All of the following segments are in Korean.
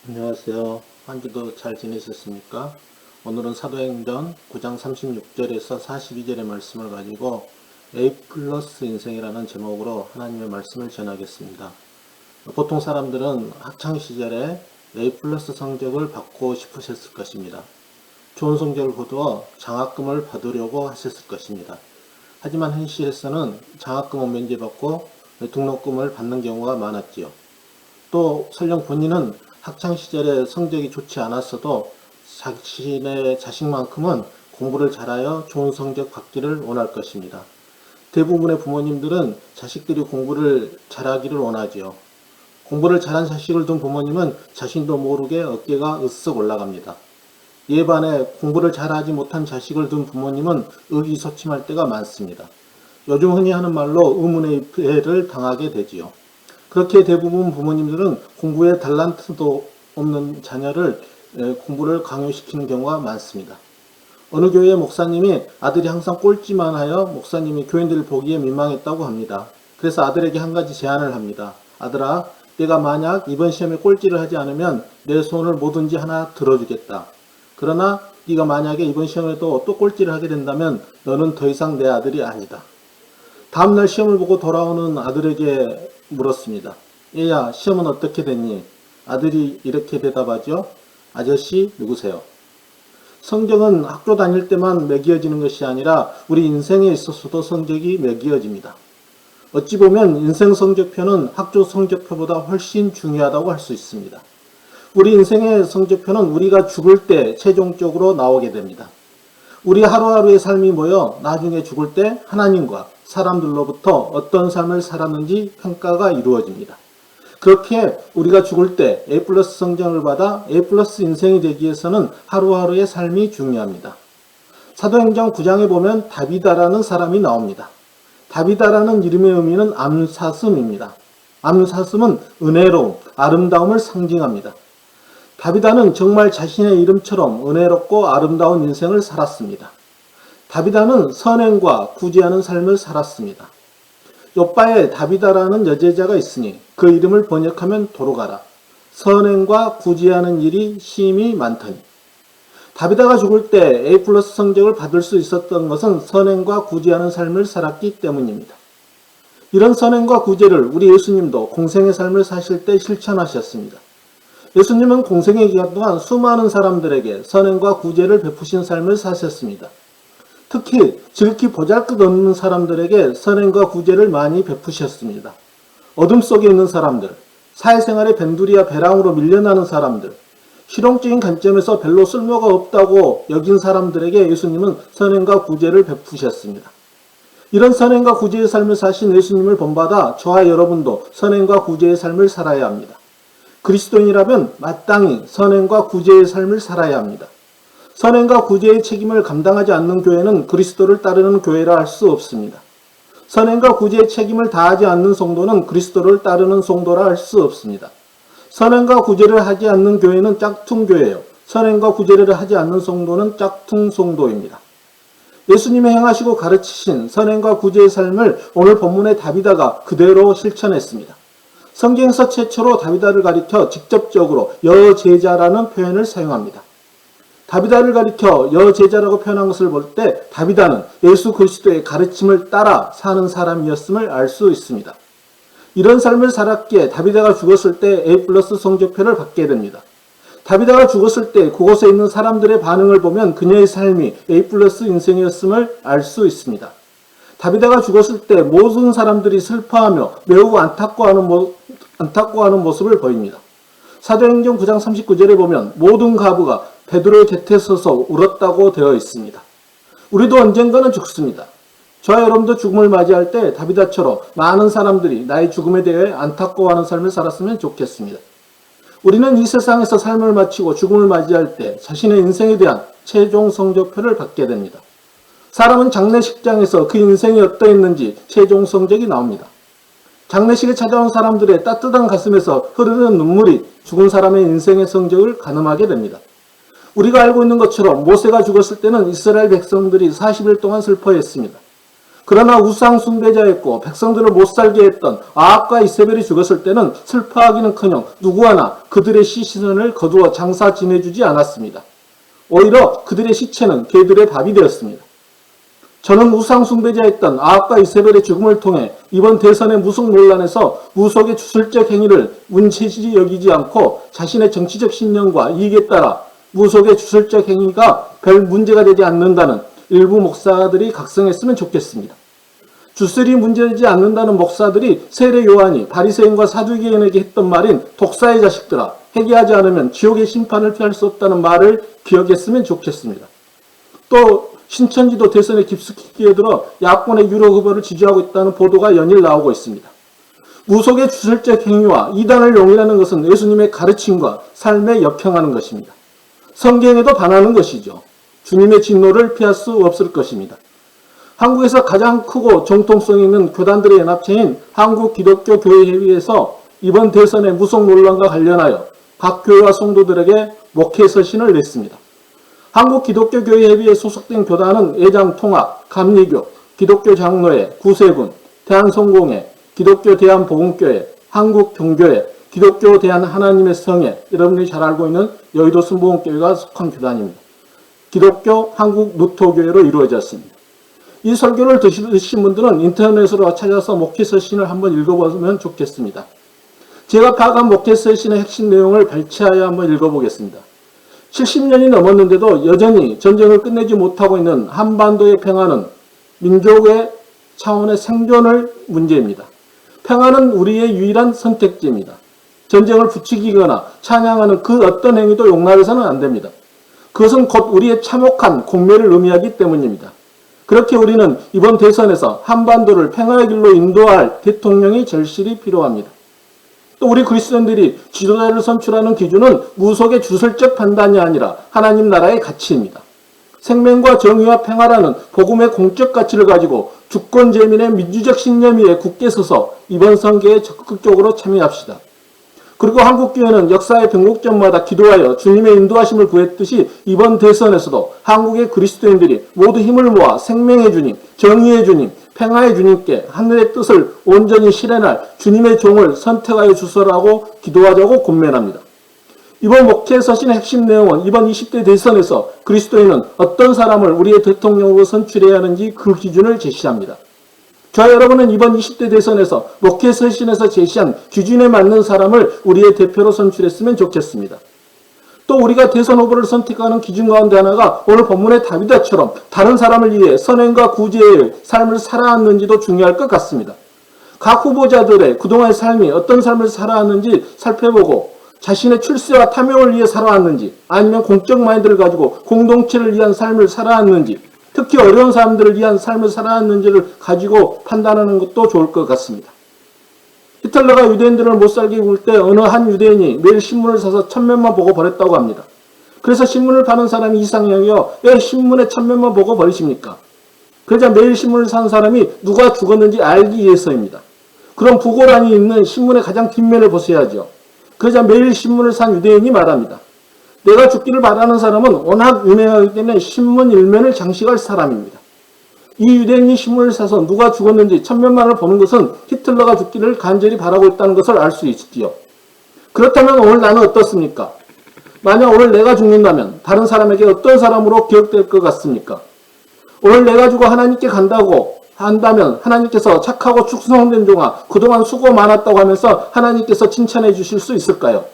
안녕하세요. 한 주도 잘 지내셨습니까? 오늘은 사도행전 9장 36절에서 42절의 말씀을 가지고 A 플러스 인생이라는 제목으로 하나님의 말씀을 전하겠습니다. 보통 사람들은 학창시절에 A 플러스 성적을 받고 싶으셨을 것입니다. 좋은 성적을 거두어 장학금을 받으려고 하셨을 것입니다. 하지만 현실에서는 장학금은 면제받고 등록금을 받는 경우가 많았지요. 또 설령 본인은 학창시절에 성적이 좋지 않았어도 자신의 자식만큼은 공부를 잘하여 좋은 성적 받기를 원할 것입니다. 대부분의 부모님들은 자식들이 공부를 잘하기를 원하지요. 공부를 잘한 자식을 둔 부모님은 자신도 모르게 어깨가 으쓱 올라갑니다. 이에 반해 공부를 잘하지 못한 자식을 둔 부모님은 의기소침할 때가 많습니다. 요즘 흔히 하는 말로 의문의 배를 당하게 되지요. 그렇게 대부분 부모님들은 공부에 달란트도 없는 자녀를 공부를 강요시키는 경우가 많습니다. 어느 교회 목사님이 아들이 항상 꼴찌만 하여 목사님이 교인들을 보기에 민망했다고 합니다. 그래서 아들에게 한 가지 제안을 합니다. 아들아, 내가 만약 이번 시험에 꼴찌를 하지 않으면 내 소원을 뭐든지 하나 들어주겠다. 그러나 네가 만약에 이번 시험에도 또 꼴찌를 하게 된다면 너는 더 이상 내 아들이 아니다. 다음날 시험을 보고 돌아오는 아들에게 물었습니다. 얘야, 시험은 어떻게 됐니? 아들이 이렇게 대답하죠. 아저씨 누구세요? 성적은 학교 다닐 때만 매겨지는 것이 아니라 우리 인생에 있어서도 성적이 매겨집니다. 어찌 보면 인생 성적표는 학교 성적표보다 훨씬 중요하다고 할 수 있습니다. 우리 인생의 성적표는 우리가 죽을 때 최종적으로 나오게 됩니다. 우리 하루하루의 삶이 모여 나중에 죽을 때 하나님과 사람들로부터 어떤 삶을 살았는지 평가가 이루어집니다. 그렇게 우리가 죽을 때 A 플러스 성적을 받아 A 플러스 인생이 되기 위해서는 하루하루의 삶이 중요합니다. 사도행전 9장에 보면 다비다라는 사람이 나옵니다. 다비다라는 이름의 의미는 암사슴입니다. 암사슴은 은혜로움, 아름다움을 상징합니다. 다비다는 정말 자신의 이름처럼 은혜롭고 아름다운 인생을 살았습니다. 다비다는 선행과 구제하는 삶을 살았습니다. 욥바에 다비다라는 여제자가 있으니 그 이름을 번역하면 도로가라. 선행과 구제하는 일이 심히 많더니. 다비다가 죽을 때 A 플러스 성적을 받을 수 있었던 것은 선행과 구제하는 삶을 살았기 때문입니다. 이런 선행과 구제를 우리 예수님도 공생의 삶을 사실 때 실천하셨습니다. 예수님은 공생의 기간 동안 수많은 사람들에게 선행과 구제를 베푸신 삶을 사셨습니다. 특히 질기 보잘것없는 사람들에게 선행과 구제를 많이 베푸셨습니다. 어둠 속에 있는 사람들, 사회생활의 벤두리와 배랑으로 밀려나는 사람들, 실용적인 관점에서 별로 쓸모가 없다고 여긴 사람들에게 예수님은 선행과 구제를 베푸셨습니다. 이런 선행과 구제의 삶을 사신 예수님을 본받아 저와 여러분도 선행과 구제의 삶을 살아야 합니다. 그리스도인이라면 마땅히 선행과 구제의 삶을 살아야 합니다. 선행과 구제의 책임을 감당하지 않는 교회는 그리스도를 따르는 교회라 할 수 없습니다. 선행과 구제의 책임을 다하지 않는 성도는 그리스도를 따르는 성도라 할 수 없습니다. 선행과 구제를 하지 않는 교회는 짝퉁교회요. 선행과 구제를 하지 않는 성도는 짝퉁 성도입니다. 예수님이 행하시고 가르치신 선행과 구제의 삶을 오늘 본문의 다비다가 그대로 실천했습니다. 성경에서 최초로 다비다를 가리켜 직접적으로 여제자라는 표현을 사용합니다. 다비다를 가리켜 여제자라고 표현한 것을 볼 때 다비다는 예수 그리스도의 가르침을 따라 사는 사람이었음을 알 수 있습니다. 이런 삶을 살았기에 다비다가 죽었을 때 A 플러스 성적표를 받게 됩니다. 다비다가 죽었을 때 그곳에 있는 사람들의 반응을 보면 그녀의 삶이 A 플러스 인생이었음을 알 수 있습니다. 다비다가 죽었을 때 모든 사람들이 슬퍼하며 매우 안타까워하는 모습을 보입니다. 사도행전 9장 39절에 보면 모든 가부가 베드로의 곁에 서서 울었다고 되어 있습니다. 우리도 언젠가는 죽습니다. 저와 여러분도 죽음을 맞이할 때 다비다처럼 많은 사람들이 나의 죽음에 대해 안타까워하는 삶을 살았으면 좋겠습니다. 우리는 이 세상에서 삶을 마치고 죽음을 맞이할 때 자신의 인생에 대한 최종 성적표를 받게 됩니다. 사람은 장례식장에서 그 인생이 어떠했는지 최종 성적이 나옵니다. 장례식에 찾아온 사람들의 따뜻한 가슴에서 흐르는 눈물이 죽은 사람의 인생의 성적을 가늠하게 됩니다. 우리가 알고 있는 것처럼 모세가 죽었을 때는 이스라엘 백성들이 40일 동안 슬퍼했습니다. 그러나 우상 숭배자였고 백성들을 못살게 했던 아합과 이세벨이 죽었을 때는 슬퍼하기는커녕 누구 하나 그들의 시선을 거두어 장사 지내주지 않았습니다. 오히려 그들의 시체는 개들의 밥이 되었습니다. 저는 우상 숭배자였던 아합과 이세벨의 죽음을 통해 이번 대선의 무속 논란에서 무속의 주술적 행위를 문제시 여기지 않고 자신의 정치적 신념과 이익에 따라 무속의 주술적 행위가 별 문제가 되지 않는다는 일부 목사들이 각성했으면 좋겠습니다. 주술이 문제되지 않는다는 목사들이 세례 요한이 바리새인과 사두개인에게 했던 말인 독사의 자식들아, 회개하지 않으면 지옥의 심판을 피할 수 없다는 말을 기억했으면 좋겠습니다. 또 신천지도 대선에 깊숙이 끼어들어 야권의 유력 후보를 지지하고 있다는 보도가 연일 나오고 있습니다. 무속의 주술적 행위와 이단을 용인하는 것은 예수님의 가르침과 삶에 역행하는 것입니다. 성경에도 반하는 것이죠. 주님의 진노를 피할 수 없을 것입니다. 한국에서 가장 크고 정통성 있는 교단들의 연합체인 한국기독교교회협의회에서 이번 대선의 무속 논란과 관련하여 각 교회와 성도들에게 목회 서신을 냈습니다. 한국기독교교회협의회에 소속된 교단은 애장통합, 감리교, 기독교장로회, 구세군, 대한성공회, 기독교 대한복음교회, 한국경교회, 기독교 대한하나님의 성회, 여러분들이 잘 알고 있는 여의도 순복음교회가 속한 교단입니다. 기독교 한국루터교회로 이루어졌습니다. 이 설교를 들으신 분들은 인터넷으로 찾아서 목회 서신을 한번 읽어보면 좋겠습니다. 제가 파악한 목회 서신의 핵심 내용을 발췌하여 한번 읽어보겠습니다. 70년이 넘었는데도 여전히 전쟁을 끝내지 못하고 있는 한반도의 평화는 민족의 차원의 생존을 문제입니다. 평화는 우리의 유일한 선택지입니다. 전쟁을 부추기거나 찬양하는 그 어떤 행위도 용납해서는 안 됩니다. 그것은 곧 우리의 참혹한 공멸을 의미하기 때문입니다. 그렇게 우리는 이번 대선에서 한반도를 평화의 길로 인도할 대통령이 절실히 필요합니다. 또 우리 그리스도인들이 지도자를 선출하는 기준은 무속의 주술적 판단이 아니라 하나님 나라의 가치입니다. 생명과 정의와 평화라는 복음의 공적 가치를 가지고 주권 재민의 민주적 신념 위에 굳게 서서 이번 선거에 적극적으로 참여합시다. 그리고 한국교회는 역사의 변곡점마다 기도하여 주님의 인도하심을 구했듯이 이번 대선에서도 한국의 그리스도인들이 모두 힘을 모아 생명의 주님, 정의의 주님, 평화의 주님께 하늘의 뜻을 온전히 실현할 주님의 종을 선택하여 주소라고 기도하자고 권면합니다. 이번 목회 서신의 핵심 내용은 이번 20대 대선에서 그리스도인은 어떤 사람을 우리의 대통령으로 선출해야 하는지 그 기준을 제시합니다. 저와 여러분은 이번 20대 대선에서 목회 서신에서 제시한 기준에 맞는 사람을 우리의 대표로 선출했으면 좋겠습니다. 또 우리가 대선 후보를 선택하는 기준 가운데 하나가 오늘 본문의 다비다처럼 다른 사람을 위해 선행과 구제의 삶을 살아왔는지도 중요할 것 같습니다. 각 후보자들의 그동안의 삶이 어떤 삶을 살아왔는지 살펴보고 자신의 출세와 탐욕을 위해 살아왔는지 아니면 공적 마인드를 가지고 공동체를 위한 삶을 살아왔는지 특히 어려운 사람들을 위한 삶을 살아왔는지를 가지고 판단하는 것도 좋을 것 같습니다. 히틀러가 유대인들을 못살게 굴 때 어느 한 유대인이 매일 신문을 사서 천면만 보고 버렸다고 합니다. 그래서 신문을 파는 사람이 이상형이요. 왜 신문에 천면만 보고 버리십니까? 그러자 매일 신문을 사는 사람이 누가 죽었는지 알기 위해서입니다. 그럼 부고란이 있는 신문의 가장 뒷면을 보셔야죠. 그러자 매일 신문을 산 유대인이 말합니다. 내가 죽기를 바라는 사람은 워낙 유명하기 때문에 신문 일면을 장식할 사람입니다. 이 유대인이 신문을 사서 누가 죽었는지 천면만을 보는 것은 히틀러가 죽기를 간절히 바라고 있다는 것을 알 수 있지요. 그렇다면 오늘 나는 어떻습니까? 만약 오늘 내가 죽는다면 다른 사람에게 어떤 사람으로 기억될 것 같습니까? 오늘 내가 죽어 하나님께 간다고 한다면 하나님께서 착하고 충성된 종아 그동안 수고 많았다고 하면서 하나님께서 칭찬해 주실 수 있을까요?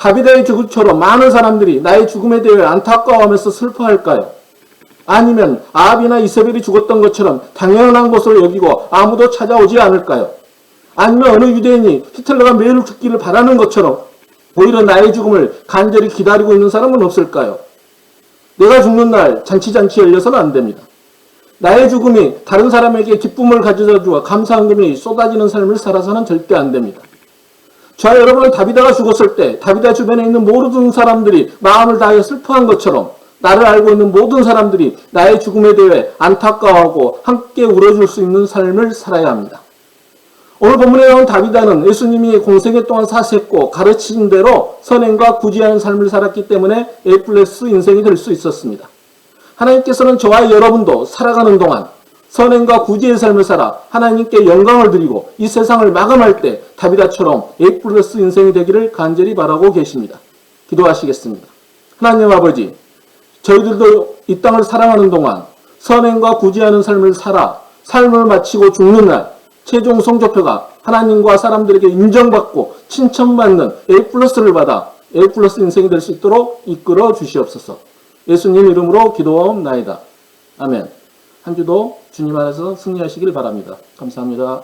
다비다의 죽음처럼 많은 사람들이 나의 죽음에 대해 안타까워하면서 슬퍼할까요? 아니면 아합이나 이세벨이 죽었던 것처럼 당연한 것으로 여기고 아무도 찾아오지 않을까요? 아니면 어느 유대인이 히틀러가 매일 죽기를 바라는 것처럼 오히려 나의 죽음을 간절히 기다리고 있는 사람은 없을까요? 내가 죽는 날 잔치잔치 열려서는 안 됩니다. 나의 죽음이 다른 사람에게 기쁨을 가져다 주어 감사한금이 쏟아지는 삶을 살아서는 절대 안 됩니다. 저와 여러분은 다비다가 죽었을 때 다비다 주변에 있는 모든 사람들이 마음을 다하여 슬퍼한 것처럼 나를 알고 있는 모든 사람들이 나의 죽음에 대해 안타까워하고 함께 울어줄 수 있는 삶을 살아야 합니다. 오늘 본문에 나온 다비다는 예수님이 공생애 동안 사셨고 가르친 대로 선행과 구제하는 삶을 살았기 때문에 A+ 인생이 될 수 있었습니다. 하나님께서는 저와 여러분도 살아가는 동안 선행과 구제의 삶을 살아 하나님께 영광을 드리고 이 세상을 마감할 때 다비다처럼 A 플러스 인생이 되기를 간절히 바라고 계십니다. 기도하시겠습니다. 하나님 아버지, 저희들도 이 땅을 살아가는 동안 선행과 구제하는 삶을 살아 삶을 마치고 죽는 날 최종 성적표가 하나님과 사람들에게 인정받고 칭찬받는 A 플러스를 받아 A 플러스 인생이 될 수 있도록 이끌어 주시옵소서. 예수님 이름으로 기도하옵나이다. 아멘. 한 주도 주님 안에서 승리하시길 바랍니다. 감사합니다.